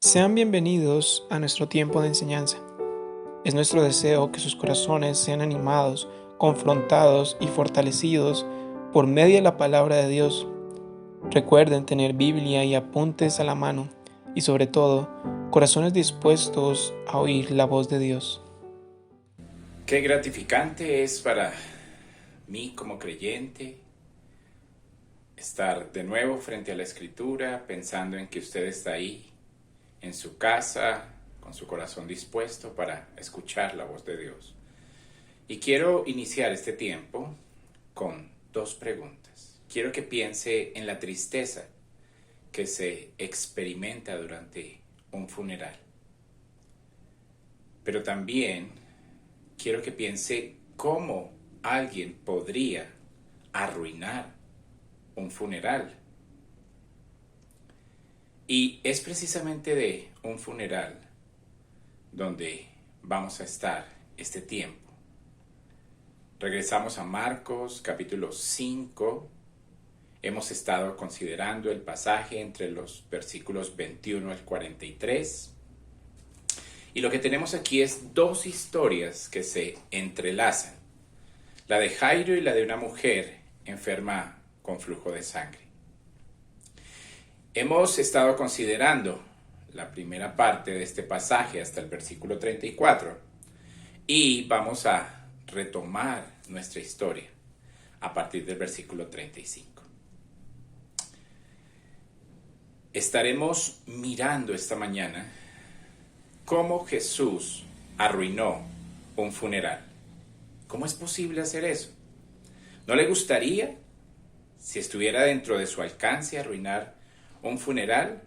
Sean bienvenidos a nuestro tiempo de enseñanza. Es nuestro deseo que sus corazones sean animados, confrontados y fortalecidos por medio de la palabra de Dios. Recuerden tener Biblia y apuntes a la mano y sobre todo, corazones dispuestos a oír la voz de Dios. Qué gratificante es para mí como creyente estar de nuevo frente a la Escritura, pensando en que usted está ahí, en su casa, con su corazón dispuesto para escuchar la voz de Dios. Y quiero iniciar este tiempo con dos preguntas. Quiero que piense en la tristeza que se experimenta durante un funeral. Pero también quiero que piense cómo alguien podría arruinar un funeral. Y es precisamente de un funeral donde vamos a estar este tiempo. Regresamos a Marcos capítulo 5. Hemos estado considerando el pasaje entre los versículos 21 al 43. Y lo que tenemos aquí es dos historias que se entrelazan. La de Jairo y la de una mujer enferma con flujo de sangre. Hemos estado considerando la primera parte de este pasaje hasta el versículo 34 y vamos a retomar nuestra historia a partir del versículo 35. Estaremos mirando esta mañana cómo Jesús arruinó un funeral. ¿Cómo es posible hacer eso? ¿No le gustaría, si estuviera dentro de su alcance, arruinar un funeral?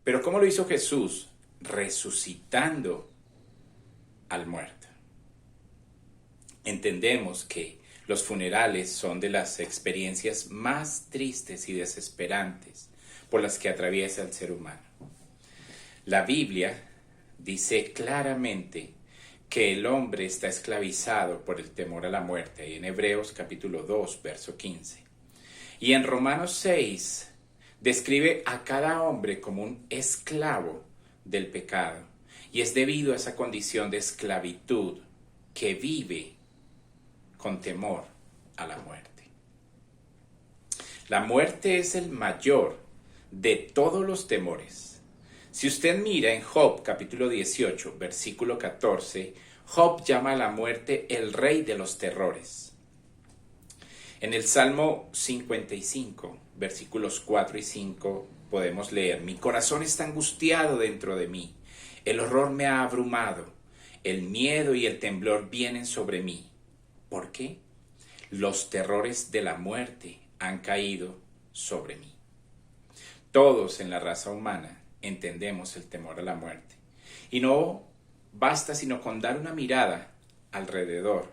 Pero ¿cómo lo hizo Jesús? Resucitando al muerto. Entendemos que los funerales son de las experiencias más tristes y desesperantes por las que atraviesa el ser humano. La Biblia dice claramente que el hombre está esclavizado por el temor a la muerte, y en Hebreos capítulo 2, verso 15. Y en Romanos 6 describe a cada hombre como un esclavo del pecado, y es debido a esa condición de esclavitud que vive con temor a la muerte. La muerte es el mayor de todos los temores. Si usted mira en Job capítulo 18, versículo 14, Job llama a la muerte el rey de los terrores. En el Salmo 55, versículos 4 y 5, podemos leer: mi corazón está angustiado dentro de mí, el horror me ha abrumado, el miedo y el temblor vienen sobre mí. ¿Por qué? Los terrores de la muerte han caído sobre mí. Todos en la raza humana entendemos el temor a la muerte. Y no basta sino con dar una mirada alrededor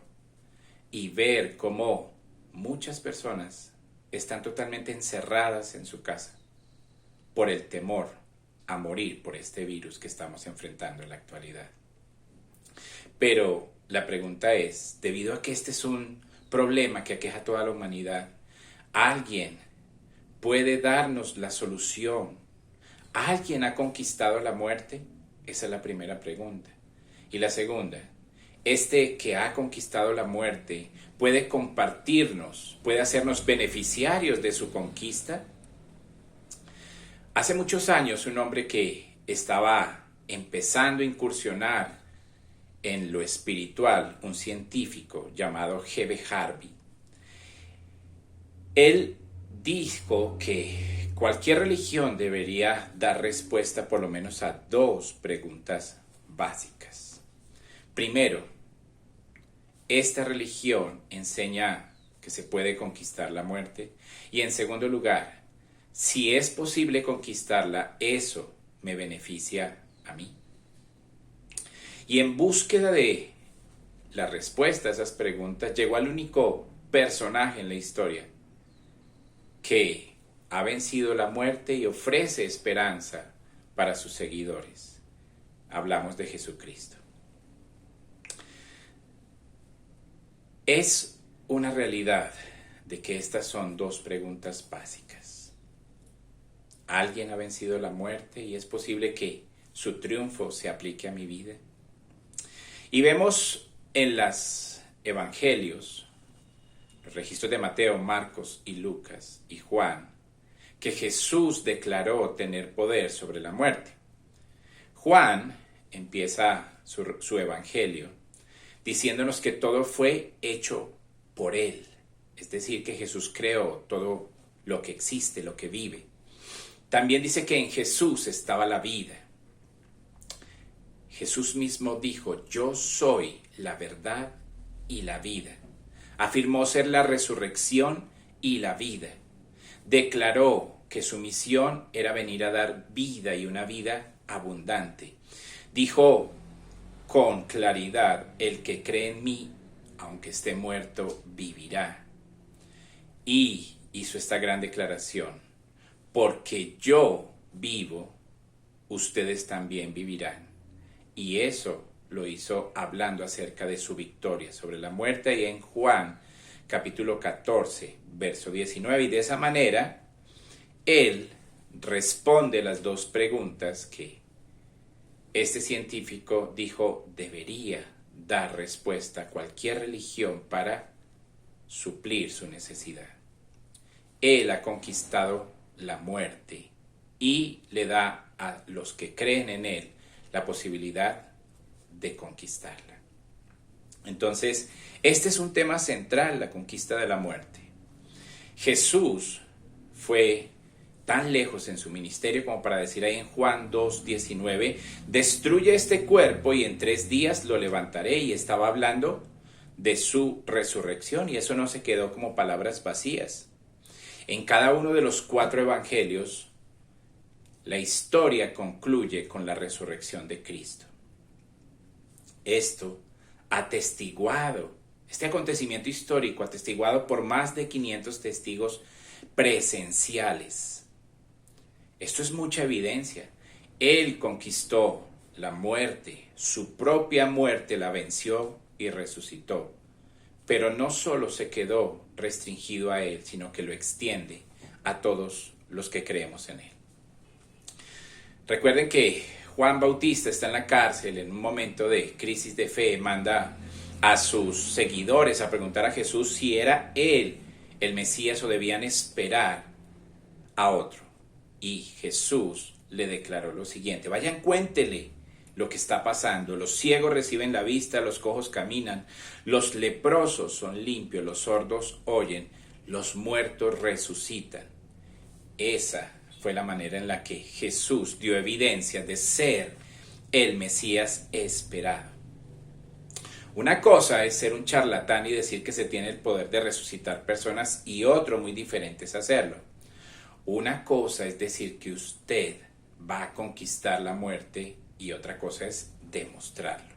y ver cómo muchas personas están totalmente encerradas en su casa por el temor a morir por este virus que estamos enfrentando en la actualidad. Pero la pregunta es, debido a que este es un problema que aqueja a toda la humanidad, ¿alguien puede darnos la solución? ¿Alguien ha conquistado la muerte? Esa es la primera pregunta. Y la segunda, este que ha conquistado la muerte, ¿puede compartirnos, puede hacernos beneficiarios de su conquista? Hace muchos años, un hombre que estaba empezando a incursionar en lo espiritual, un científico llamado G.B. Harvey. Él dijo que cualquier religión debería dar respuesta por lo menos a dos preguntas básicas. Primero, esta religión enseña que se puede conquistar la muerte. Y en segundo lugar, si es posible conquistarla, eso me beneficia a mí. Y en búsqueda de la respuesta a esas preguntas, llegó al único personaje en la historia que ha vencido la muerte y ofrece esperanza para sus seguidores. Hablamos de Jesucristo. Es una realidad de que estas son dos preguntas básicas. ¿Alguien ha vencido la muerte y es posible que su triunfo se aplique a mi vida? Y vemos en los evangelios, los registros de Mateo, Marcos y Lucas y Juan, que Jesús declaró tener poder sobre la muerte. Juan empieza su evangelio diciéndonos que todo fue hecho por Él. Es decir, que Jesús creó todo lo que existe, lo que vive. También dice que en Jesús estaba la vida. Jesús mismo dijo, yo soy la verdad y la vida. Afirmó ser la resurrección y la vida. Declaró que su misión era venir a dar vida y una vida abundante. Dijo con claridad, el que cree en mí, aunque esté muerto, vivirá. Y hizo esta gran declaración, porque yo vivo, ustedes también vivirán. Y eso lo hizo hablando acerca de su victoria sobre la muerte, y en Juan capítulo 14, verso 19. Y de esa manera, él responde las dos preguntas que este científico dijo debería dar respuesta a cualquier religión para suplir su necesidad. Él ha conquistado la muerte y le da a los que creen en él la posibilidad de conquistarla. Entonces, este es un tema central, la conquista de la muerte. Jesús fue tan lejos en su ministerio como para decir ahí en Juan 2:19, destruye este cuerpo y en 3 días lo levantaré, y estaba hablando de su resurrección, y eso no se quedó como palabras vacías. En cada uno de los 4 evangelios, la historia concluye con la resurrección de Cristo. Esto atestiguado, este acontecimiento histórico atestiguado por más de 500 testigos presenciales. Esto es mucha evidencia. Él conquistó la muerte, su propia muerte la venció y resucitó. Pero no solo se quedó restringido a él, sino que lo extiende a todos los que creemos en él. Recuerden que Juan Bautista está en la cárcel en un momento de crisis de fe, manda a sus seguidores a preguntar a Jesús si era él el Mesías o debían esperar a otro. Y Jesús le declaró lo siguiente, vayan, cuéntele lo que está pasando. Los ciegos reciben la vista, los cojos caminan, los leprosos son limpios, los sordos oyen, los muertos resucitan. Esa fue la manera en la que Jesús dio evidencia de ser el Mesías esperado. Una cosa es ser un charlatán y decir que se tiene el poder de resucitar personas, y otro muy diferente es hacerlo. Una cosa es decir que usted va a conquistar la muerte, y otra cosa es demostrarlo.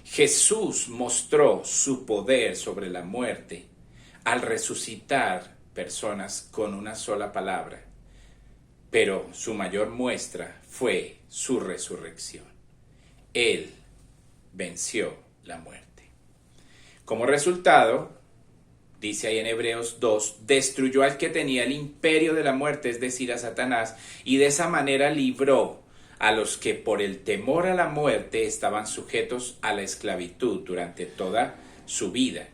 Jesús mostró su poder sobre la muerte al resucitar personas con una sola palabra, pero su mayor muestra fue su resurrección. Él venció la muerte. Como resultado, dice ahí en Hebreos 2, destruyó al que tenía el imperio de la muerte, es decir, a Satanás, y de esa manera libró a los que por el temor a la muerte estaban sujetos a la esclavitud durante toda su vida.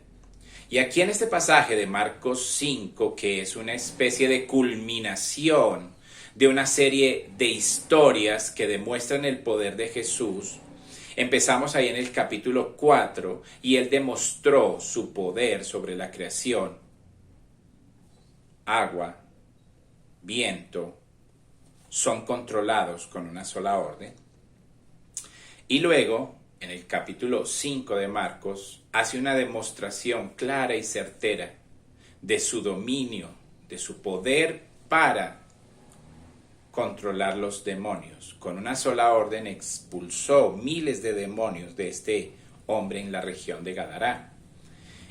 Y aquí en este pasaje de Marcos 5, que es una especie de culminación de una serie de historias que demuestran el poder de Jesús. Empezamos ahí en el capítulo 4 y Él demostró su poder sobre la creación. Agua, viento, son controlados con una sola orden. Y luego, en el capítulo 5 de Marcos, hace una demostración clara y certera de su dominio, de su poder para controlar los demonios. Con una sola orden expulsó miles de demonios de este hombre en la región de Gadara.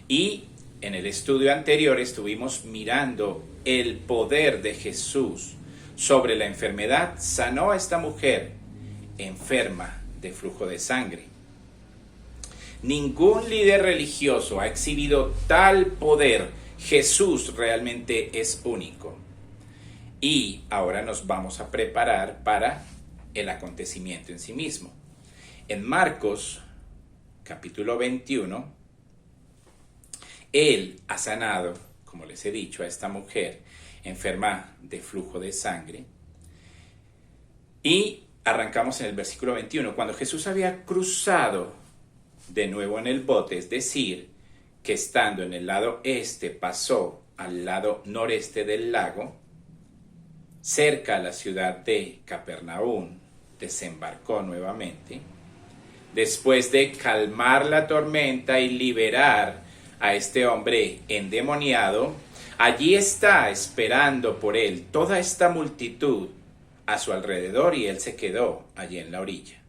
Y en el estudio anterior estuvimos mirando el poder de Jesús sobre la enfermedad. Sanó a esta mujer enferma de flujo de sangre. Ningún líder religioso ha exhibido tal poder. Jesús realmente es único. Y ahora nos vamos a preparar para el acontecimiento en sí mismo. En Marcos, capítulo 21, Él ha sanado, como les he dicho, a esta mujer enferma de flujo de sangre. Y arrancamos en el versículo 21. Cuando Jesús había cruzado de nuevo en el bote, es decir, que estando en el lado este pasó al lado noreste del lago, cerca a la ciudad de Capernaum, desembarcó nuevamente. Después de calmar la tormenta y liberar a este hombre endemoniado, allí está esperando por él toda esta multitud a su alrededor y él se quedó allí en la orilla.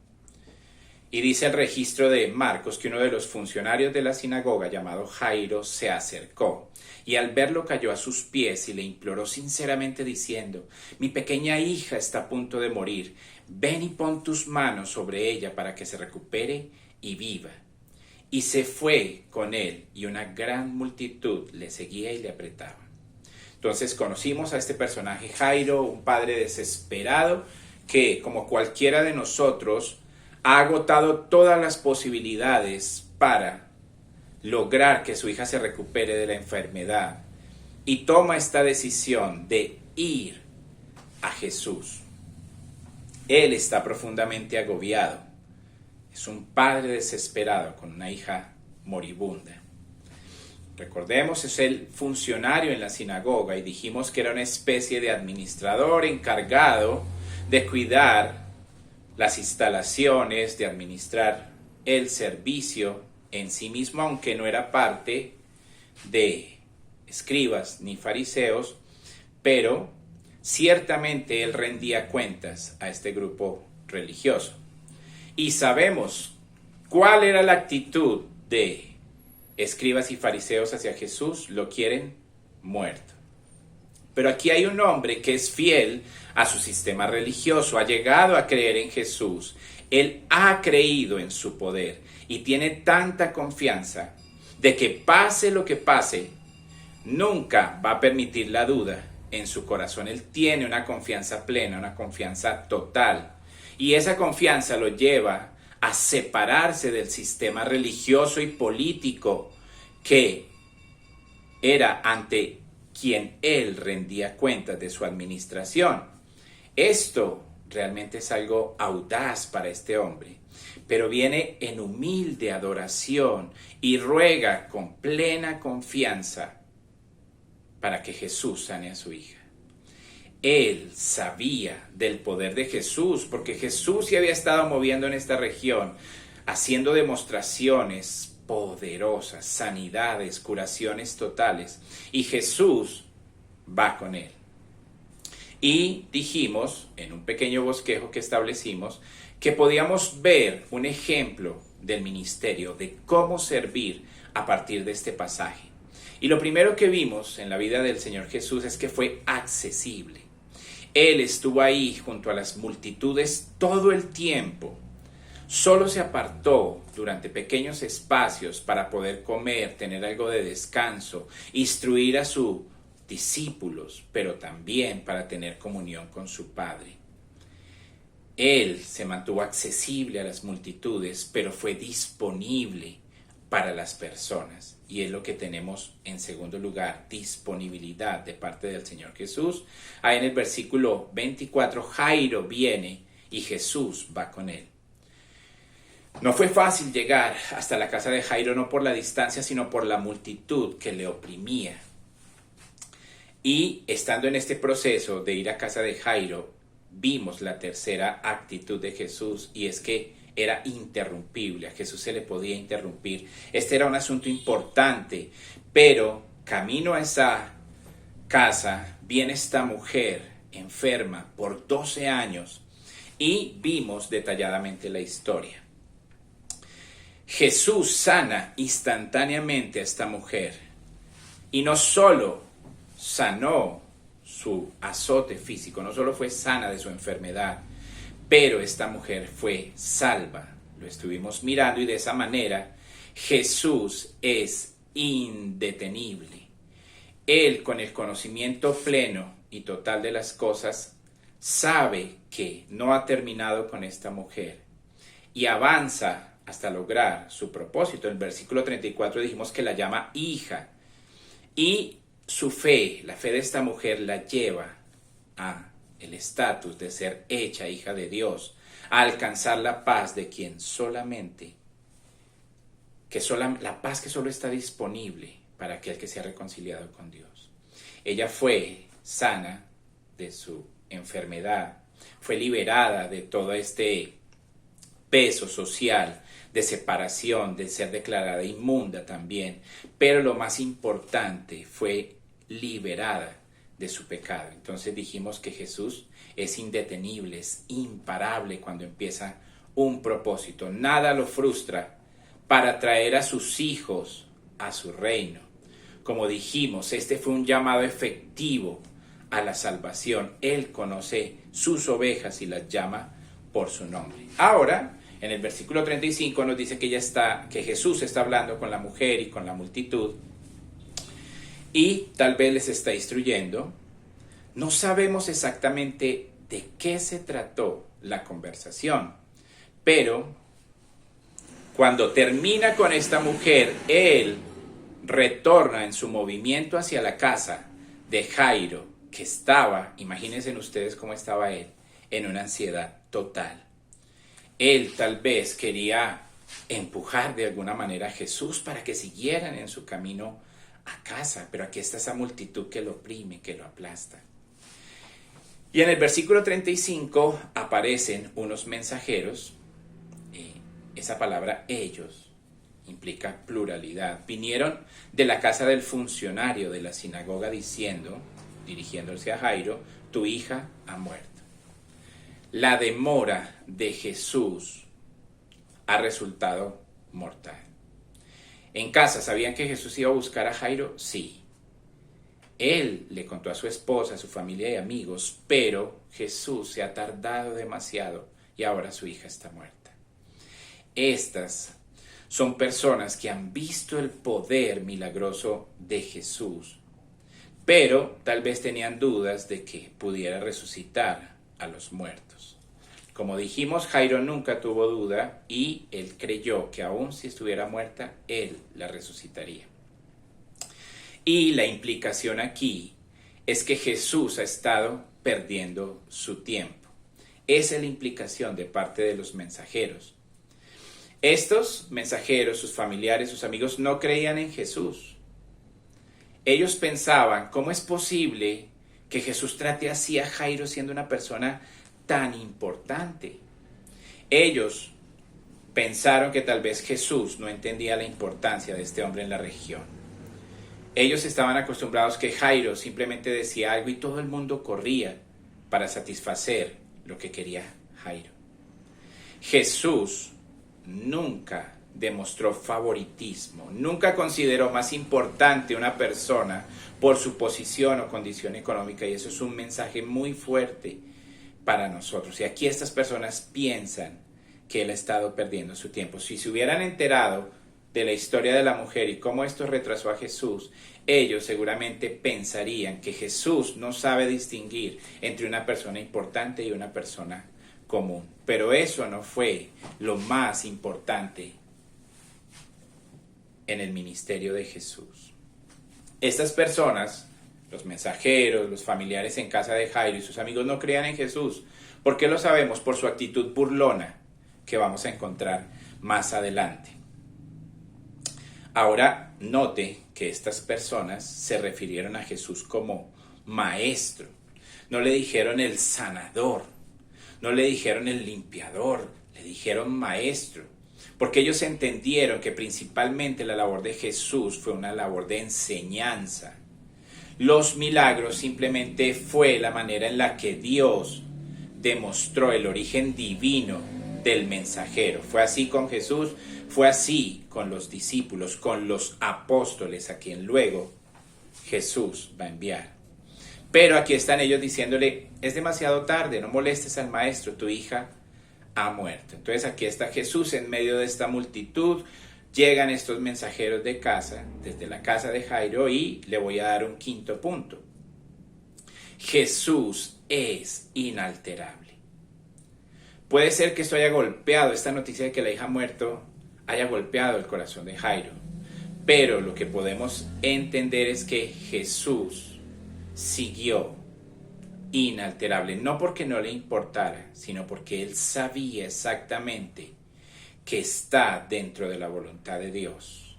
Y dice el registro de Marcos que uno de los funcionarios de la sinagoga llamado Jairo se acercó y al verlo cayó a sus pies y le imploró sinceramente diciendo: mi pequeña hija está a punto de morir, ven y pon tus manos sobre ella para que se recupere y viva. Y se fue con él y una gran multitud le seguía y le apretaba. Entonces conocimos a este personaje Jairo, un padre desesperado que, como cualquiera de nosotros, ha agotado todas las posibilidades para lograr que su hija se recupere de la enfermedad y toma esta decisión de ir a Jesús. Él está profundamente agobiado. Es un padre desesperado con una hija moribunda. Recordemos, es el funcionario en la sinagoga y dijimos que era una especie de administrador encargado de cuidar las instalaciones, de administrar el servicio en sí mismo, aunque no era parte de escribas ni fariseos, pero ciertamente él rendía cuentas a este grupo religioso. Y sabemos cuál era la actitud de escribas y fariseos hacia Jesús: lo quieren muerto. Pero aquí hay un hombre que es fiel a su sistema religioso, ha llegado a creer en Jesús, él ha creído en su poder y tiene tanta confianza de que pase lo que pase, nunca va a permitir la duda en su corazón. Él tiene una confianza plena, una confianza total, y esa confianza lo lleva a separarse del sistema religioso y político que era ante quien él rendía cuentas de su administración. Esto realmente es algo audaz para este hombre, pero viene en humilde adoración y ruega con plena confianza para que Jesús sane a su hija. Él sabía del poder de Jesús, porque Jesús se había estado moviendo en esta región, haciendo demostraciones poderosas, sanidades, curaciones totales, y Jesús va con él. Y dijimos, en un pequeño bosquejo que establecimos, que podíamos ver un ejemplo del ministerio, de cómo servir a partir de este pasaje. Y lo primero que vimos en la vida del Señor Jesús es que fue accesible. Él estuvo ahí junto a las multitudes todo el tiempo. Solo se apartó durante pequeños espacios para poder comer, tener algo de descanso, instruir a sus discípulos, pero también para tener comunión con su Padre. Él se mantuvo accesible a las multitudes, pero fue disponible para las personas. Y es lo que tenemos en segundo lugar, disponibilidad de parte del Señor Jesús. Ahí en el versículo 24, Jairo viene y Jesús va con él. No fue fácil llegar hasta la casa de Jairo, no por la distancia, sino por la multitud que le oprimía. Y estando en este proceso de ir a casa de Jairo, vimos la tercera actitud de Jesús, y es que era interrumpible. A Jesús se le podía interrumpir. Este era un asunto importante, pero camino a esa casa viene esta mujer enferma por 12 años y vimos detalladamente la historia. Jesús sana instantáneamente a esta mujer, y no solo sanó su azote físico, no solo fue sana de su enfermedad, pero esta mujer fue salva. Lo estuvimos mirando, y de esa manera Jesús es indetenible. Él, con el conocimiento pleno y total de las cosas, sabe que no ha terminado con esta mujer y avanza hasta lograr su propósito. En el versículo 34 dijimos que la llama hija, y su fe, la fe de esta mujer, la lleva a el estatus de ser hecha hija de Dios, a alcanzar la paz de quien solamente, la paz que solo está disponible para aquel que se ha reconciliado con Dios. Ella fue sana de su enfermedad, fue liberada de todo este peso social de separación, de ser declarada inmunda también, pero lo más importante, fue liberada de su pecado. Entonces dijimos que Jesús es indetenible, es imparable cuando empieza un propósito. Nada lo frustra para traer a sus hijos a su reino. Como dijimos, este fue un llamado efectivo a la salvación. Él conoce sus ovejas y las llama por su nombre. Ahora, en el versículo 35 nos dice que Jesús está hablando con la mujer y con la multitud, y tal vez les está instruyendo. No sabemos exactamente de qué se trató la conversación, pero cuando termina con esta mujer, él retorna en su movimiento hacia la casa de Jairo, que estaba, imagínense ustedes cómo estaba él, en una ansiedad total. Él tal vez quería empujar de alguna manera a Jesús para que siguieran en su camino a casa, pero aquí está esa multitud que lo oprime, que lo aplasta. Y en el versículo 35 aparecen unos mensajeros. Esa palabra ellos implica pluralidad. Vinieron de la casa del funcionario de la sinagoga dirigiéndose a Jairo, tu hija ha muerto. La demora de Jesús ha resultado mortal. En casa, ¿sabían que Jesús iba a buscar a Jairo? Sí. Él le contó a su esposa, a su familia y amigos, pero Jesús se ha tardado demasiado y ahora su hija está muerta. Estas son personas que han visto el poder milagroso de Jesús, pero tal vez tenían dudas de que pudiera resucitar a los muertos. Como dijimos, Jairo nunca tuvo duda y él creyó que aun si estuviera muerta, él la resucitaría. Y la implicación aquí es que Jesús ha estado perdiendo su tiempo. Esa es la implicación de parte de los mensajeros. Estos mensajeros, sus familiares, sus amigos, no creían en Jesús. Ellos pensaban, ¿cómo es posible que Jesús trate así a Jairo siendo una persona tan importante? Ellos pensaron que tal vez Jesús no entendía la importancia de este hombre en la región. Ellos estaban acostumbrados que Jairo simplemente decía algo y todo el mundo corría para satisfacer lo que quería Jairo. Jesús nunca demostró favoritismo, nunca consideró más importante una persona por su posición o condición económica, y eso es un mensaje muy fuerte para nosotros. Y aquí estas personas piensan que él ha estado perdiendo su tiempo. Si se hubieran enterado de la historia de la mujer y cómo esto retrasó a Jesús, ellos seguramente pensarían que Jesús no sabe distinguir entre una persona importante y una persona común. Pero eso no fue lo más importante en el ministerio de Jesús. Estas personas, los mensajeros, los familiares en casa de Jairo y sus amigos no creían en Jesús. ¿Por qué lo sabemos? Por su actitud burlona que vamos a encontrar más adelante. Ahora note que estas personas se refirieron a Jesús como maestro. No le dijeron el sanador, no le dijeron el limpiador, le dijeron maestro. Porque ellos entendieron que principalmente la labor de Jesús fue una labor de enseñanza. Los milagros simplemente fue la manera en la que Dios demostró el origen divino del mensajero. Fue así con Jesús, fue así con los discípulos, con los apóstoles, a quien luego Jesús va a enviar. Pero aquí están ellos diciéndole, es demasiado tarde, no molestes al maestro, tu hija ha muerto. Entonces aquí está Jesús en medio de esta multitud. Llegan estos mensajeros de casa, desde la casa de Jairo, y le voy a dar un quinto punto. Jesús es inalterable. Puede ser que esto haya golpeado, esta noticia de que la hija ha muerto, haya golpeado el corazón de Jairo. Pero lo que podemos entender es que Jesús siguió inalterable, no porque no le importara, sino porque él sabía exactamente que está dentro de la voluntad de Dios.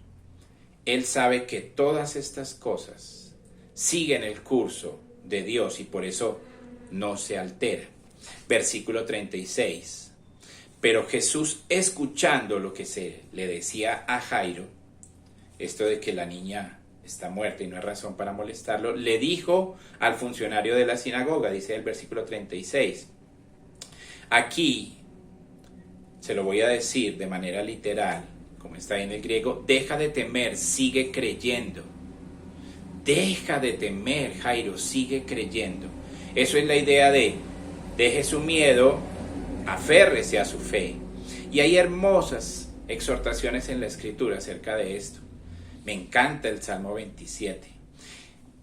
Él sabe que todas estas cosas siguen el curso de Dios y por eso no se altera. Versículo 36. Pero Jesús, escuchando lo que se le decía a Jairo, esto de que la niña está muerta y no hay razón para molestarlo, le dijo al funcionario de la sinagoga, dice el versículo 36. Aquí se lo voy a decir de manera literal, como está en el griego, deja de temer, sigue creyendo. Deja de temer, Jairo, sigue creyendo. Eso es la idea de deje su miedo, aférrese a su fe. Y hay hermosas exhortaciones en la Escritura acerca de esto. Me encanta el Salmo 27.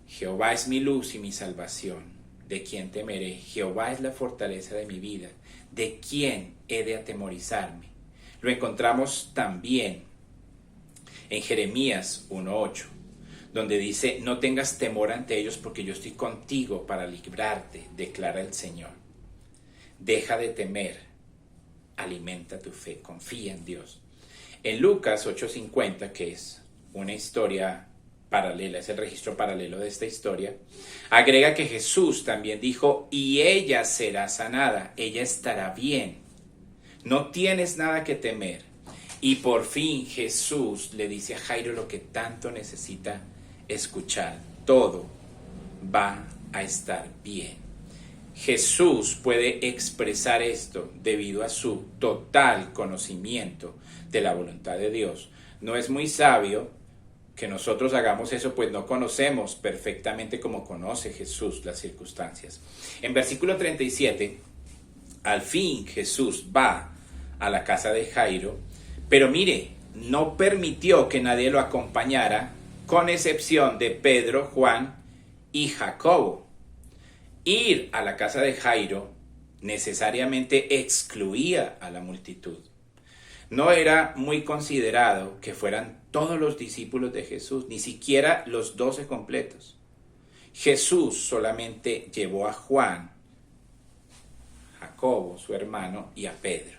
Jehová es mi luz y mi salvación. ¿De quién temeré? Jehová es la fortaleza de mi vida. ¿De quién he de atemorizarme? Lo encontramos también en Jeremías 1:8, donde dice, no tengas temor ante ellos porque yo estoy contigo para librarte, declara el Señor. Deja de temer, alimenta tu fe, confía en Dios. En Lucas 8:50, que es una historia paralela, es el registro paralelo de esta historia, agrega que Jesús también dijo, y ella será sanada, ella estará bien, no tienes nada que temer. Y por fin Jesús le dice a Jairo lo que tanto necesita escuchar, todo va a estar bien. Jesús puede expresar esto debido a su total conocimiento de la voluntad de Dios. No es muy sabio que nosotros hagamos eso, pues no conocemos perfectamente como conoce Jesús las circunstancias. En versículo 37, al fin Jesús va a la casa de Jairo, pero mire, no permitió que nadie lo acompañara, con excepción de Pedro, Juan y Jacobo. Ir a la casa de Jairo necesariamente excluía a la multitud. No era muy considerado que fueran todos los discípulos de Jesús, ni siquiera los 12 completos. Jesús solamente llevó a Juan, Jacobo, su hermano, y a Pedro.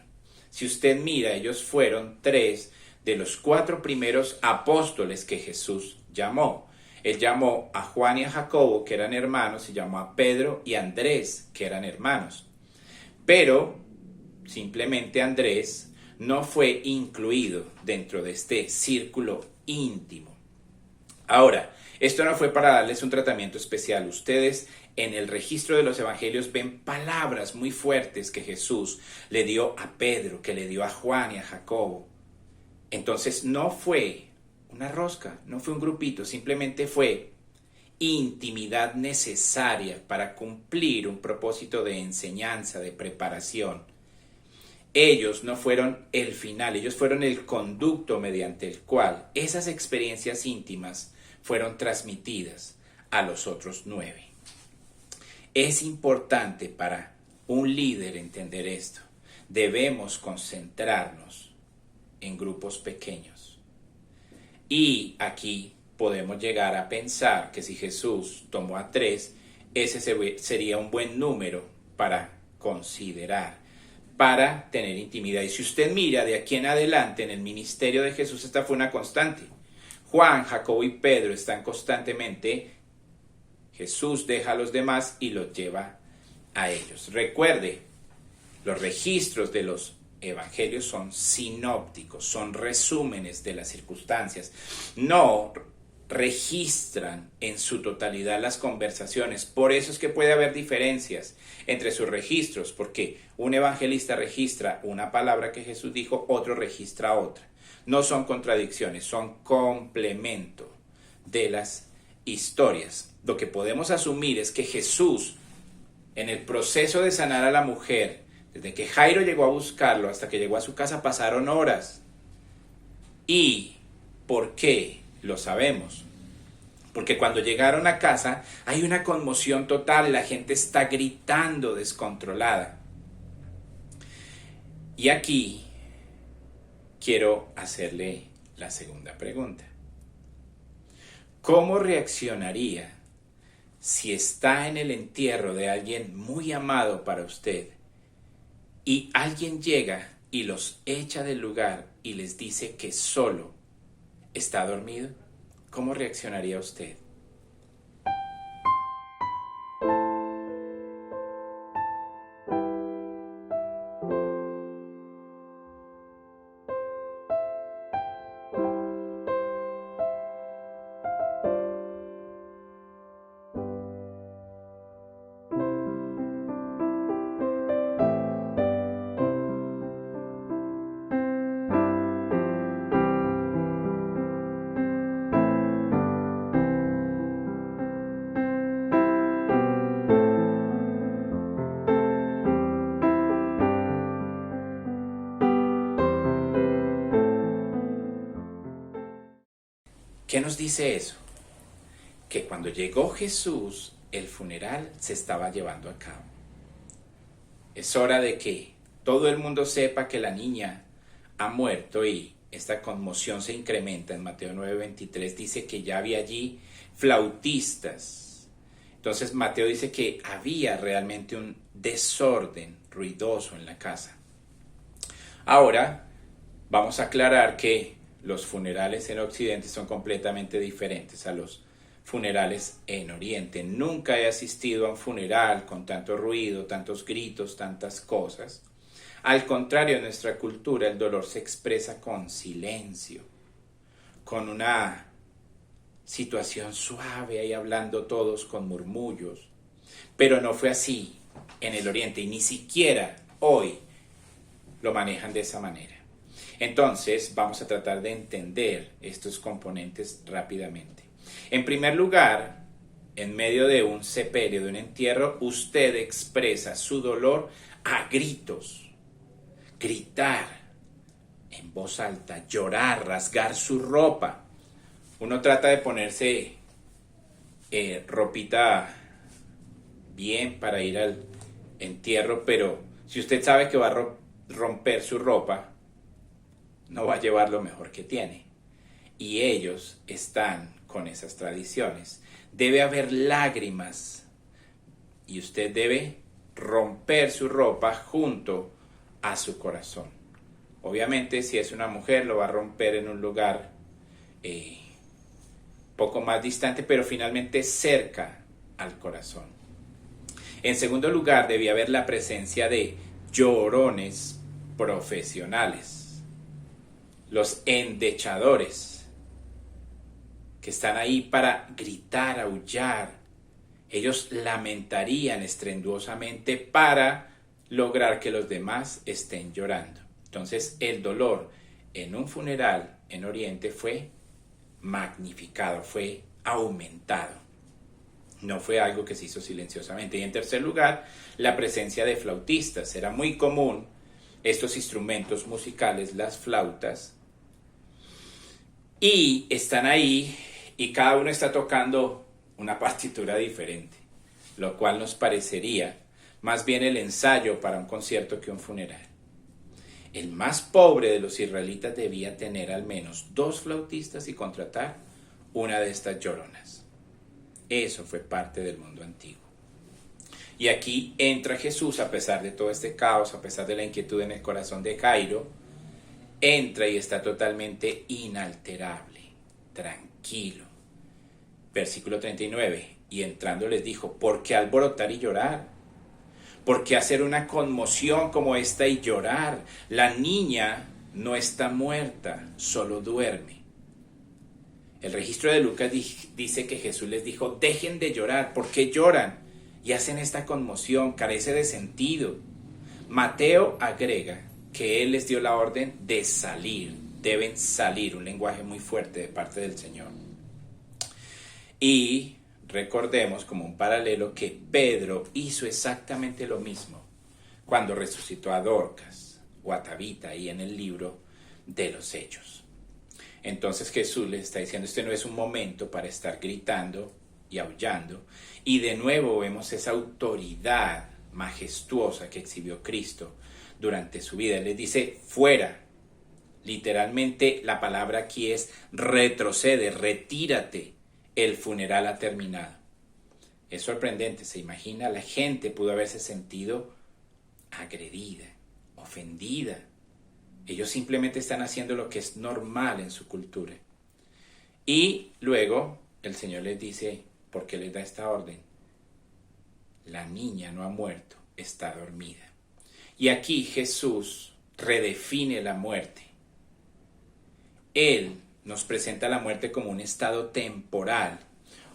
Si usted mira, ellos fueron 3 de los 4 primeros apóstoles que Jesús llamó. Él llamó a Juan y a Jacobo, que eran hermanos, y llamó a Pedro y a Andrés, que eran hermanos. Pero simplemente Andrés no fue incluido dentro de este círculo íntimo. Ahora, esto no fue para darles un tratamiento especial. Ustedes en el registro de los evangelios ven palabras muy fuertes que Jesús le dio a Pedro, que le dio a Juan y a Jacobo. Entonces no fue una rosca, no fue un grupito, simplemente fue intimidad necesaria para cumplir un propósito de enseñanza, de preparación. Ellos no fueron el final, ellos fueron el conducto mediante el cual esas experiencias íntimas fueron transmitidas a los otros 9. Es importante para un líder entender esto. Debemos concentrarnos en grupos pequeños. Y aquí podemos llegar a pensar que si Jesús tomó a 3, ese sería un buen número para considerar, para tener intimidad. Y si usted mira de aquí en adelante en el ministerio de Jesús, esta fue una constante. Juan, Jacobo y Pedro están constantemente. Jesús deja a los demás y los lleva a ellos. Recuerde, los registros de los evangelios son sinópticos, son resúmenes de las circunstancias. No registran en su totalidad las conversaciones. Por eso es que puede haber diferencias entre sus registros, porque un evangelista registra una palabra que Jesús dijo, otro registra otra. No son contradicciones, son complemento de las historias. Lo que podemos asumir es que Jesús, en el proceso de sanar a la mujer, desde que Jairo llegó a buscarlo hasta que llegó a su casa, pasaron horas. ¿Y por qué? Lo sabemos. Porque cuando llegaron a casa hay una conmoción total, la gente está gritando descontrolada. Y aquí quiero hacerle la segunda pregunta. ¿Cómo reaccionaría si está en el entierro de alguien muy amado para usted y alguien llega y los echa del lugar y les dice que solo está dormido? ¿Cómo reaccionaría usted? ¿Qué nos dice eso? Que cuando llegó Jesús, el funeral se estaba llevando a cabo. Es hora de que todo el mundo sepa que la niña ha muerto y esta conmoción se incrementa. En Mateo 9:23 dice que ya había allí flautistas. Entonces Mateo dice que había realmente un desorden ruidoso en la casa. Ahora vamos a aclarar que los funerales en Occidente son completamente diferentes a los funerales en Oriente. Nunca he asistido a un funeral con tanto ruido, tantos gritos, tantas cosas. Al contrario, en nuestra cultura el dolor se expresa con silencio, con una situación suave, ahí hablando todos con murmullos. Pero no fue así en el Oriente y ni siquiera hoy lo manejan de esa manera. Entonces vamos a tratar de entender estos componentes rápidamente. En primer lugar, en medio de un sepelio, de un entierro, usted expresa su dolor a gritos. Gritar en voz alta, llorar, rasgar su ropa. Uno trata de ponerse ropita bien para ir al entierro, pero si usted sabe que va a romper su ropa, no va a llevar lo mejor que tiene. Y ellos están con esas tradiciones. Debe haber lágrimas y usted debe romper su ropa junto a su corazón. Obviamente, si es una mujer, lo va a romper en un lugar poco más distante, pero finalmente cerca al corazón. En segundo lugar, debía haber la presencia de llorones profesionales, los endechadores, que están ahí para gritar, aullar. Ellos lamentarían estruendosamente para lograr que los demás estén llorando. Entonces, el dolor en un funeral en Oriente fue magnificado, fue aumentado. No fue algo que se hizo silenciosamente. Y en tercer lugar, la presencia de flautistas. Era muy común estos instrumentos musicales, las flautas, y están ahí y cada uno está tocando una partitura diferente, lo cual nos parecería más bien el ensayo para un concierto que un funeral. el más pobre de los israelitas debía tener al menos 2 flautistas y contratar una de estas lloronas. Eso fue parte del mundo antiguo. Y aquí entra Jesús, a pesar de todo este caos, a pesar de la inquietud en el corazón de Jairo, entra y está totalmente inalterable, tranquilo. Versículo 39, y entrando les dijo, ¿por qué alborotar y llorar? ¿Por qué hacer una conmoción como esta y llorar? La niña no está muerta, solo duerme. El registro de Lucas dice que Jesús les dijo, dejen de llorar, ¿por qué lloran? Y hacen esta conmoción, carece de sentido. Mateo agrega que él les dio la orden de salir, deben salir, un lenguaje muy fuerte de parte del Señor. Y recordemos como un paralelo que Pedro hizo exactamente lo mismo cuando resucitó a Dorcas o a Tabita ahí en el libro de los Hechos. Entonces Jesús les está diciendo, este no es un momento para estar gritando y aullando. Y de nuevo vemos esa autoridad majestuosa que exhibió Cristo durante su vida. Él les dice, fuera. Literalmente la palabra aquí es retrocede, retírate. El funeral ha terminado. Es sorprendente, se imagina, la gente pudo haberse sentido agredida, ofendida. Ellos simplemente están haciendo lo que es normal en su cultura. Y luego el Señor les dice, ¿por qué les da esta orden? La niña no ha muerto, está dormida. Y aquí Jesús redefine la muerte. Él nos presenta la muerte como un estado temporal,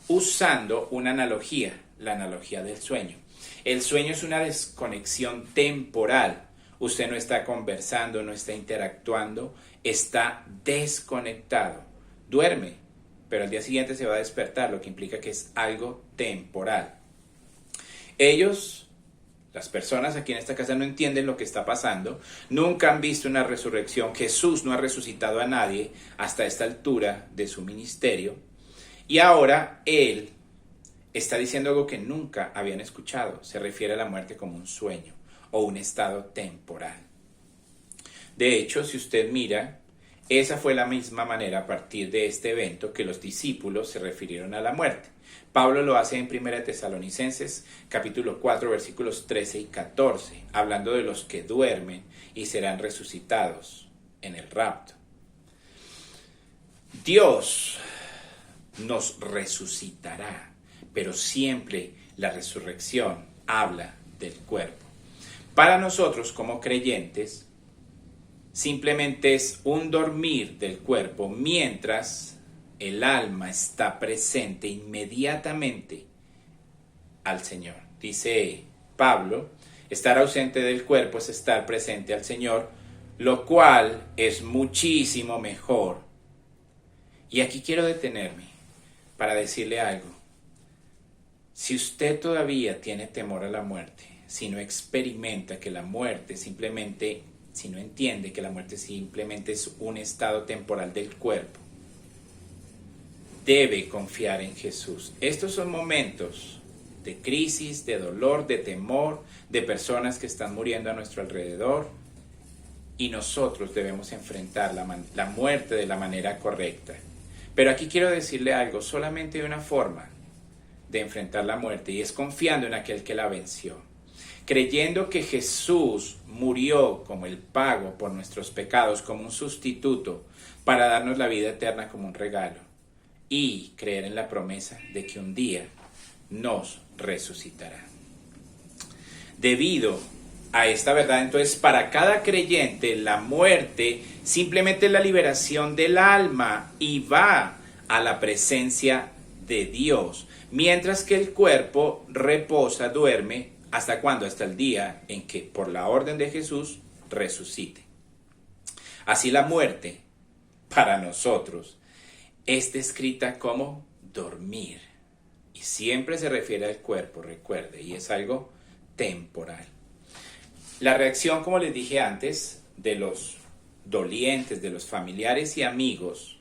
usando una analogía, la analogía del sueño. El sueño es una desconexión temporal. Usted no está conversando, no está interactuando, está desconectado. Duerme, pero al día siguiente se va a despertar, lo que implica que es algo temporal. Ellos, las personas aquí en esta casa, no entienden lo que está pasando, nunca han visto una resurrección. Jesús no ha resucitado a nadie hasta esta altura de su ministerio. Y ahora Él está diciendo algo que nunca habían escuchado. Se refiere a la muerte como un sueño o un estado temporal. De hecho, si usted mira, esa fue la misma manera a partir de este evento que los discípulos se refirieron a la muerte. Pablo lo hace en 1 Tesalonicenses capítulo 4 versículos 13 y 14, hablando de los que duermen y serán resucitados en el rapto. Dios nos resucitará, pero siempre la resurrección habla del cuerpo. Para nosotros como creyentes, simplemente es un dormir del cuerpo mientras el alma está presente inmediatamente al Señor. Dice Pablo, estar ausente del cuerpo es estar presente al Señor, lo cual es muchísimo mejor. Y aquí quiero detenerme para decirle algo. Si usted todavía tiene temor a la muerte, si no experimenta que la muerte simplemente, si no entiende que la muerte simplemente es un estado temporal del cuerpo, debe confiar en Jesús. Estos son momentos de crisis, de dolor, de temor, de personas que están muriendo a nuestro alrededor, y nosotros debemos enfrentar la muerte de la manera correcta. Pero aquí quiero decirle algo, solamente hay una forma de enfrentar la muerte, y es confiando en aquel que la venció, creyendo que Jesús murió como el pago por nuestros pecados, como un sustituto para darnos la vida eterna como un regalo, y creer en la promesa de que un día nos resucitará. Debido a esta verdad, entonces, para cada creyente la muerte simplemente es la liberación del alma y va a la presencia de Dios, mientras que el cuerpo reposa, duerme, ¿hasta cuándo? Hasta el día en que, por la orden de Jesús, resucite. Así la muerte, para nosotros, es descrita como dormir. Y siempre se refiere al cuerpo, recuerde, y es algo temporal. La reacción, como les dije antes, de los dolientes, de los familiares y amigos,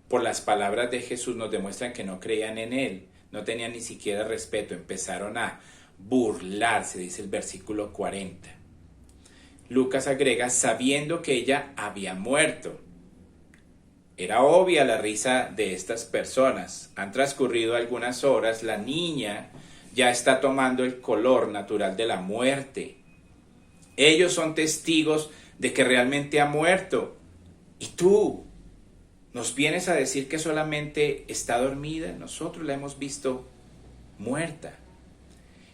por las palabras de Jesús nos demuestran que no creían en Él, no tenían ni siquiera respeto, empezaron a burlarse, dice el versículo 40. Lucas agrega, sabiendo que ella había muerto. Era obvia la risa de estas personas. Han transcurrido algunas horas, la niña ya está tomando el color natural de la muerte. Ellos son testigos de que realmente ha muerto. ¿Y tú nos vienes a decir que solamente está dormida? Nosotros la hemos visto muerta.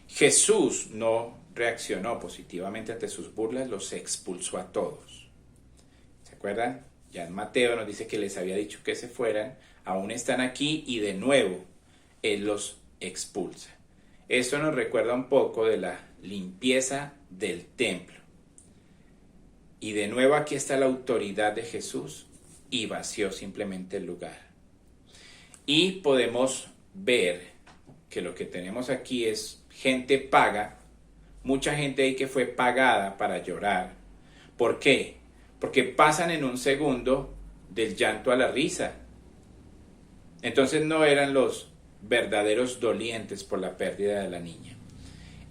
Jesús no reaccionó positivamente ante sus burlas, los expulsó a todos. ¿Se acuerdan? Ya en Mateo nos dice que les había dicho que se fueran, aún están aquí y de nuevo Él los expulsa. Esto nos recuerda un poco de la limpieza del templo. Y de nuevo aquí está la autoridad de Jesús y vació simplemente el lugar. Y podemos ver que lo que tenemos aquí es gente paga, mucha gente ahí que fue pagada para llorar. ¿Por qué? Porque pasan en un segundo del llanto a la risa. Entonces no eran los verdaderos dolientes por la pérdida de la niña.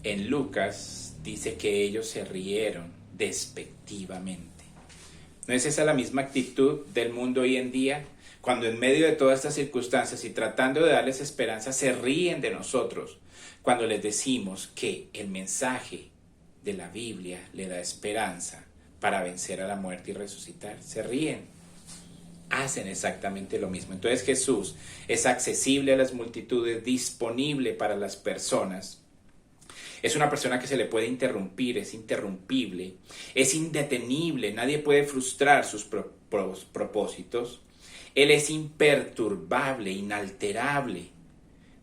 En Lucas dice que ellos se rieron despectivamente. ¿No es esa la misma actitud del mundo hoy en día? Cuando en medio de todas estas circunstancias y tratando de darles esperanza, se ríen de nosotros. Cuando les decimos que el mensaje de la Biblia le da esperanza para vencer a la muerte y resucitar, se ríen. Hacen exactamente lo mismo. Entonces Jesús es accesible a las multitudes, disponible para las personas. Es una persona que se le puede interrumpir, es interrumpible, es indetenible, nadie puede frustrar sus propósitos. Él es imperturbable, inalterable.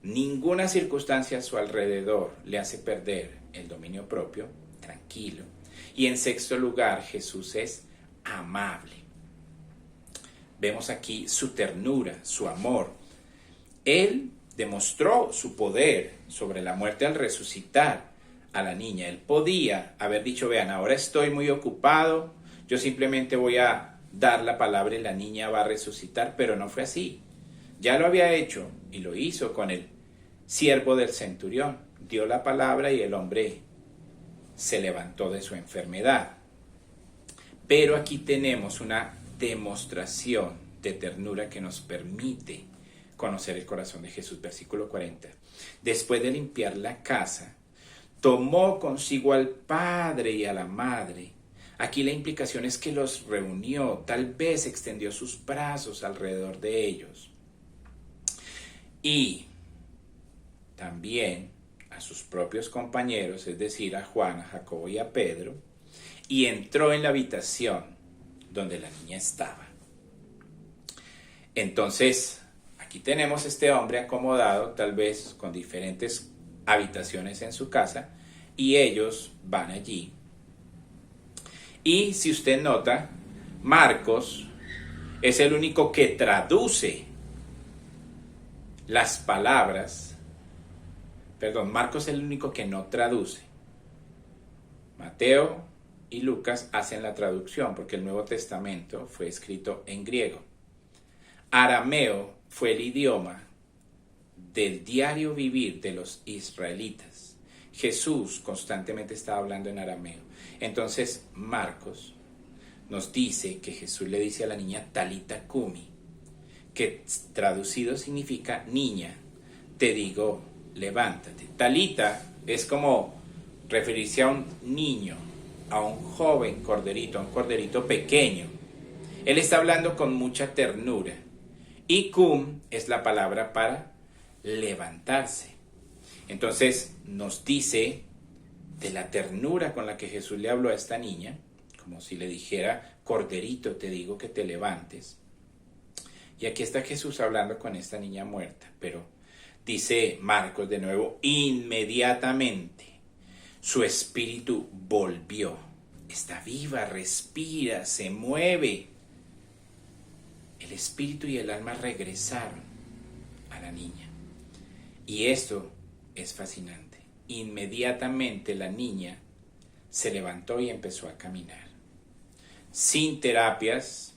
Ninguna circunstancia a su alrededor le hace perder el dominio propio, tranquilo. Y en sexto lugar, Jesús es amable. Vemos aquí su ternura, su amor. Él demostró su poder sobre la muerte al resucitar a la niña. Él podía haber dicho, vean, ahora estoy muy ocupado, yo simplemente voy a dar la palabra y la niña va a resucitar, pero no fue así. Ya lo había hecho y lo hizo con el siervo del centurión. Dio la palabra y el hombre se levantó de su enfermedad. Pero aquí tenemos una demostración de ternura que nos permite conocer el corazón de Jesús. Versículo 40. Después de limpiar la casa, tomó consigo al padre y a la madre. Aquí la implicación es que los reunió, tal vez extendió sus brazos alrededor de ellos. Y también a sus propios compañeros, es decir, a Juan, a Jacobo y a Pedro, y entró en la habitación donde la niña estaba. Entonces, aquí tenemos este hombre acomodado, tal vez con diferentes habitaciones en su casa, y ellos van allí. Y si usted nota, Marcos es el único que traduce las palabras. Marcos es el único que no traduce. Mateo y Lucas hacen la traducción porque el Nuevo Testamento fue escrito en griego. Arameo fue el idioma del diario vivir de los israelitas. Jesús constantemente estaba hablando en arameo. Entonces Marcos nos dice que Jesús le dice a la niña Talita Cumi, que traducido significa niña, te digo, levántate. Talita es como referirse a un niño, a un joven corderito, a un corderito pequeño. Él está hablando con mucha ternura. Y cum es la palabra para levantarse. Entonces nos dice de la ternura con la que Jesús le habló a esta niña, como si le dijera, corderito, te digo que te levantes. Y aquí está Jesús hablando con esta niña muerta, pero dice Marcos de nuevo, inmediatamente su espíritu volvió. Está viva, respira, se mueve. El espíritu y el alma regresaron a la niña. Y esto es fascinante. Inmediatamente la niña se levantó y empezó a caminar. Sin terapias,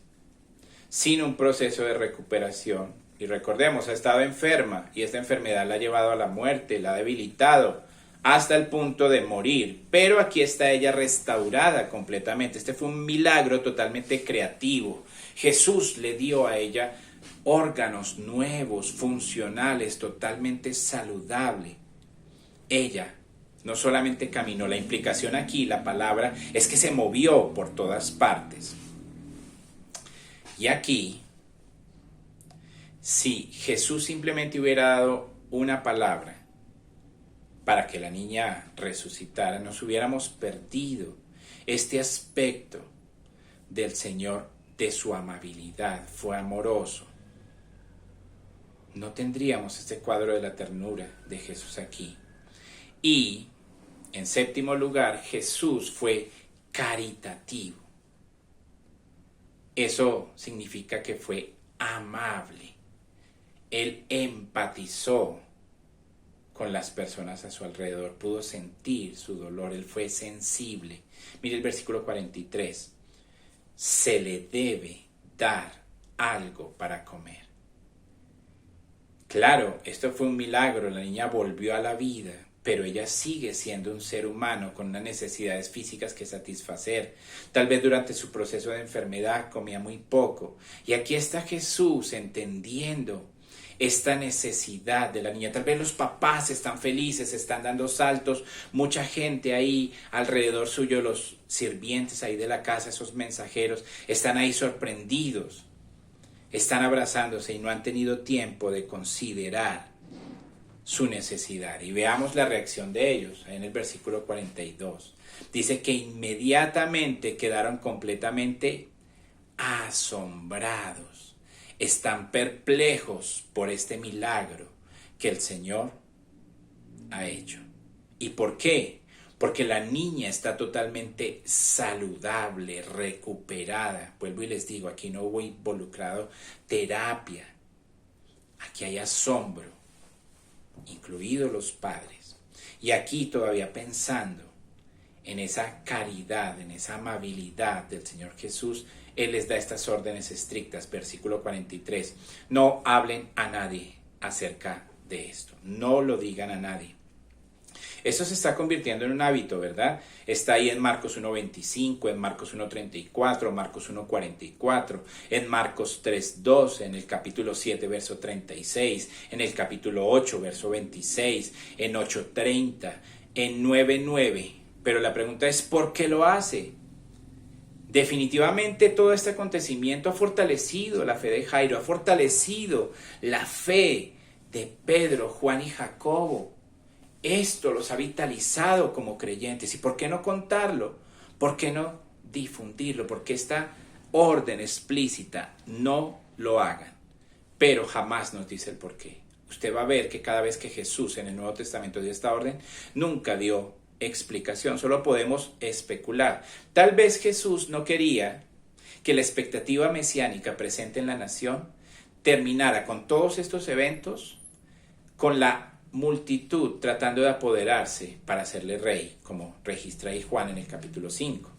sin un proceso de recuperación. Y recordemos, ha estado enferma y esta enfermedad la ha llevado a la muerte, la ha debilitado, hasta el punto de morir, pero aquí está ella restaurada completamente. Este fue un milagro totalmente creativo. Jesús le dio a ella órganos nuevos, funcionales, totalmente saludable. Ella no solamente caminó, la implicación aquí, la palabra, es que se movió por todas partes. Y aquí, si Jesús simplemente hubiera dado una palabra para que la niña resucitara, nos hubiéramos perdido este aspecto del Señor, de su amabilidad. Fue amoroso. No tendríamos este cuadro de la ternura de Jesús aquí. Y, en séptimo lugar, Jesús fue caritativo. Eso significa que fue amable. Él empatizó con las personas a su alrededor, pudo sentir su dolor, él fue sensible. Mire el versículo 43. Se le debe dar algo para comer. Claro, esto fue un milagro, la niña volvió a la vida, pero ella sigue siendo un ser humano con unas necesidades físicas que satisfacer. Tal vez durante su proceso de enfermedad comía muy poco. Y aquí está Jesús entendiendo esta necesidad de la niña. Tal vez los papás están felices, están dando saltos, mucha gente ahí alrededor suyo, los sirvientes ahí de la casa, esos mensajeros, están ahí sorprendidos, están abrazándose y no han tenido tiempo de considerar su necesidad. Y veamos la reacción de ellos en el versículo 42. Dice que inmediatamente quedaron completamente asombrados. Están perplejos por este milagro que el Señor ha hecho. ¿Y por qué? Porque la niña está totalmente saludable, recuperada. Vuelvo y les digo, aquí no hubo involucrado terapia. Aquí hay asombro, incluidos los padres. Y aquí todavía pensando en esa caridad, en esa amabilidad del Señor Jesús, Él les da estas órdenes estrictas. Versículo 43. No hablen a nadie acerca de esto. No lo digan a nadie. Eso se está convirtiendo en un hábito, ¿verdad? Está ahí en Marcos 1.25, en Marcos 1.34, Marcos 1.44, en Marcos 3.12, en el capítulo 7, verso 36, en el capítulo 8, verso 26, en 8.30, en 9.9. Pero la pregunta es, ¿por qué lo hace? Definitivamente todo este acontecimiento ha fortalecido la fe de Jairo, ha fortalecido la fe de Pedro, Juan y Jacobo. Esto los ha vitalizado como creyentes. ¿Y por qué no contarlo? ¿Por qué no difundirlo? Porque esta orden explícita, no lo hagan. Pero jamás nos dice el por qué. Usted va a ver que cada vez que Jesús en el Nuevo Testamento dio esta orden, nunca dio explicación, solo podemos especular. Tal vez Jesús no quería que la expectativa mesiánica presente en la nación terminara con todos estos eventos, con la multitud tratando de apoderarse para hacerle rey, como registra ahí Juan en el capítulo 5.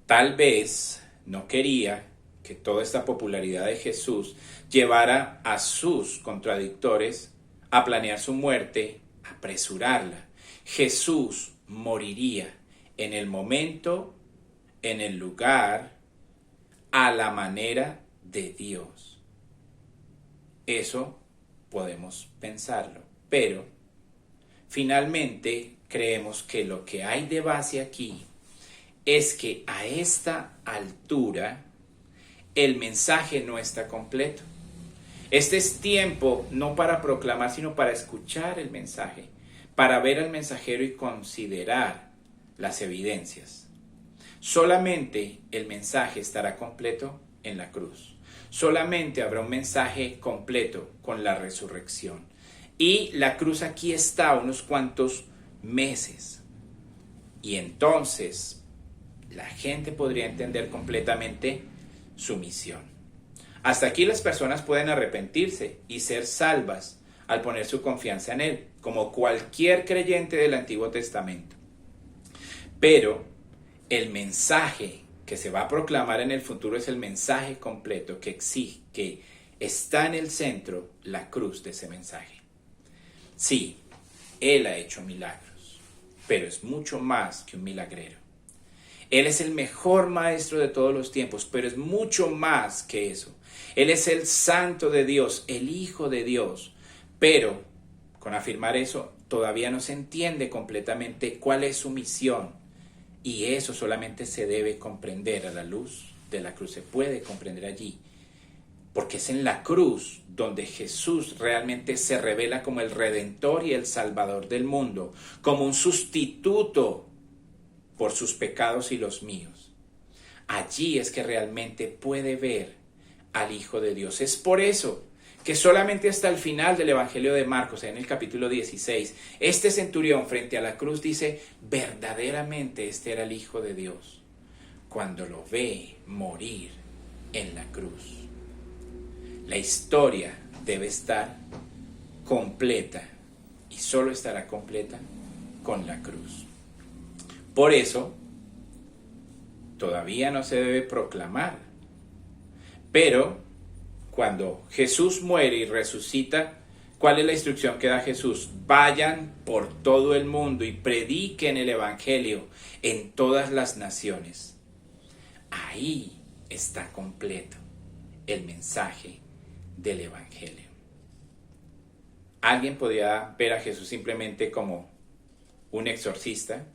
Tal vez no quería que toda esta popularidad de Jesús llevara a sus contradictores a planear su muerte, a apresurarla. Jesús moriría en el momento, en el lugar, a la manera de Dios. Eso podemos pensarlo, pero finalmente creemos que lo que hay de base aquí es que a esta altura el mensaje no está completo. Este es tiempo no para proclamar, sino para escuchar el mensaje, para ver al mensajero y considerar las evidencias. Solamente el mensaje estará completo en la cruz. Solamente habrá un mensaje completo con la resurrección. Y la cruz aquí está unos cuantos meses. Y entonces la gente podría entender completamente su misión. Hasta aquí las personas pueden arrepentirse y ser salvas al poner su confianza en Él, como cualquier creyente del Antiguo Testamento. Pero el mensaje que se va a proclamar en el futuro es el mensaje completo que exige, que está en el centro, la cruz de ese mensaje. Sí, Él ha hecho milagros, pero es mucho más que un milagrero. Él es el mejor maestro de todos los tiempos, pero es mucho más que eso. Él es el Santo de Dios, el Hijo de Dios, pero con afirmar eso todavía no se entiende completamente cuál es su misión, y eso solamente se debe comprender a la luz de la cruz, se puede comprender allí, porque es en la cruz donde Jesús realmente se revela como el Redentor y el Salvador del mundo, como un sustituto por sus pecados y los míos. Allí es que realmente puede ver al Hijo de Dios. Es por eso que solamente hasta el final del Evangelio de Marcos, en el capítulo 16, este centurión frente a la cruz dice, verdaderamente este era el Hijo de Dios, cuando lo ve morir en la cruz. La historia debe estar completa y solo estará completa con la cruz. Por eso, todavía no se debe proclamar, pero cuando Jesús muere y resucita, ¿cuál es la instrucción que da Jesús? Vayan por todo el mundo y prediquen el Evangelio en todas las naciones. Ahí está completo el mensaje del Evangelio. Alguien podría ver a Jesús simplemente como un exorcista,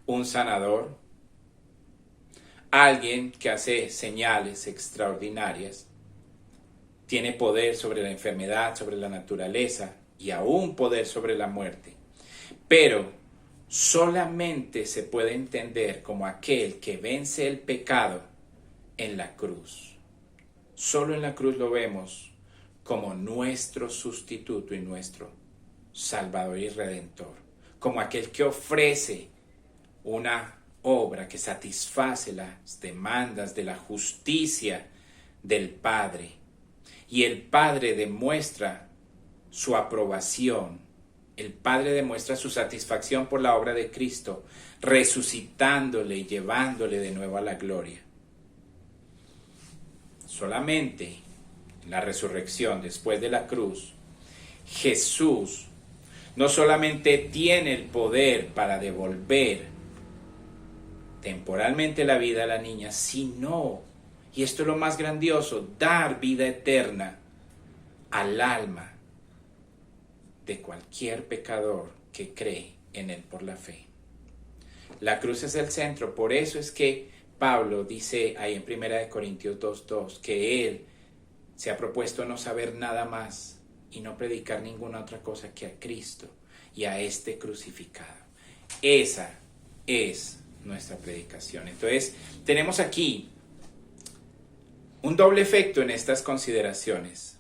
un sanador, alguien que hace señales extraordinarias, tiene poder sobre la enfermedad, sobre la naturaleza y aún poder sobre la muerte. Pero solamente se puede entender como aquel que vence el pecado en la cruz. Solo en la cruz lo vemos como nuestro sustituto y nuestro Salvador y Redentor, como aquel que ofrece una obra que satisface las demandas de la justicia del Padre. Y el Padre demuestra su aprobación, el Padre demuestra su satisfacción por la obra de Cristo, resucitándole y llevándole de nuevo a la gloria. Solamente en la resurrección, después de la cruz, Jesús no solamente tiene el poder para devolver temporalmente la vida a la niña, sino, y esto es lo más grandioso, dar vida eterna al alma de cualquier pecador que cree en él por la fe. La cruz es el centro, por eso es que Pablo dice ahí en 1 Corintios 2:2 que él se ha propuesto no saber nada más y no predicar ninguna otra cosa que a Cristo y a este crucificado. Esa es nuestra predicación. Entonces, tenemos aquí un doble efecto en estas consideraciones.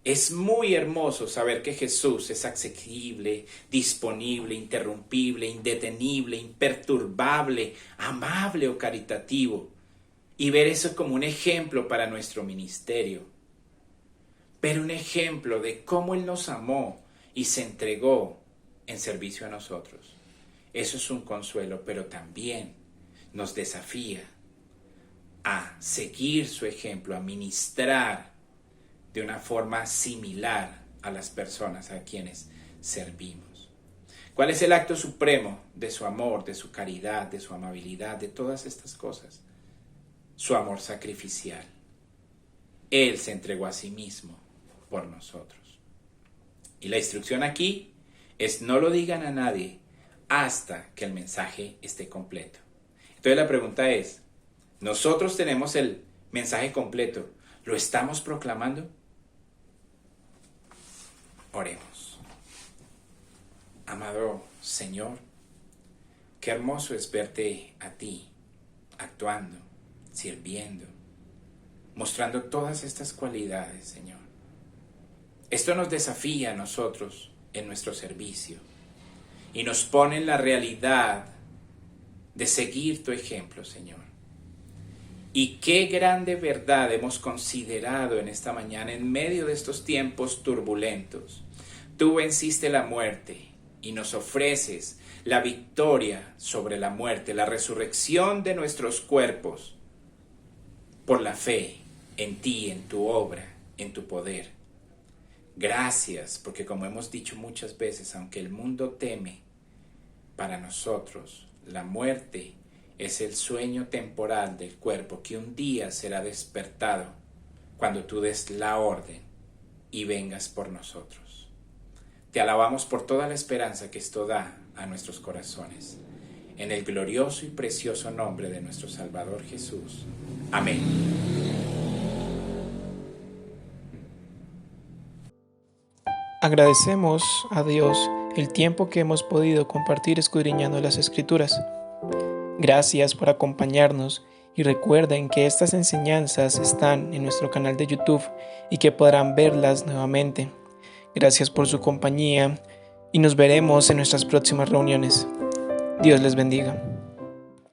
Es muy hermoso saber que Jesús es asequible, disponible, interrumpible, indetenible, imperturbable, amable o caritativo, y ver eso como un ejemplo para nuestro ministerio. Pero un ejemplo de cómo Él nos amó y se entregó en servicio a nosotros. Eso es un consuelo, pero también nos desafía a seguir su ejemplo, a ministrar de una forma similar a las personas a quienes servimos. ¿Cuál es el acto supremo de su amor, de su caridad, de su amabilidad, de todas estas cosas? Su amor sacrificial. Él se entregó a sí mismo por nosotros. Y la instrucción aquí es no lo digan a nadie hasta que el mensaje esté completo. Entonces la pregunta es, ¿nosotros tenemos el mensaje completo? ¿Lo estamos proclamando? Oremos. Amado Señor, qué hermoso es verte a ti, actuando, sirviendo, mostrando todas estas cualidades, Señor. Esto nos desafía a nosotros en nuestro servicio y nos pone en la realidad de seguir tu ejemplo, Señor. Y qué grande verdad hemos considerado en esta mañana en medio de estos tiempos turbulentos. Tú venciste la muerte y nos ofreces la victoria sobre la muerte, la resurrección de nuestros cuerpos por la fe en ti, en tu obra, en tu poder. Gracias, porque como hemos dicho muchas veces, aunque el mundo teme, para nosotros la muerte es el sueño temporal del cuerpo que un día será despertado cuando tú des la orden y vengas por nosotros. Te alabamos por toda la esperanza que esto da a nuestros corazones. En el glorioso y precioso nombre de nuestro Salvador Jesús. Amén. Agradecemos a Dios el tiempo que hemos podido compartir escudriñando las Escrituras. Gracias por acompañarnos y recuerden que estas enseñanzas están en nuestro canal de YouTube y que podrán verlas nuevamente. Gracias por su compañía y nos veremos en nuestras próximas reuniones. Dios les bendiga.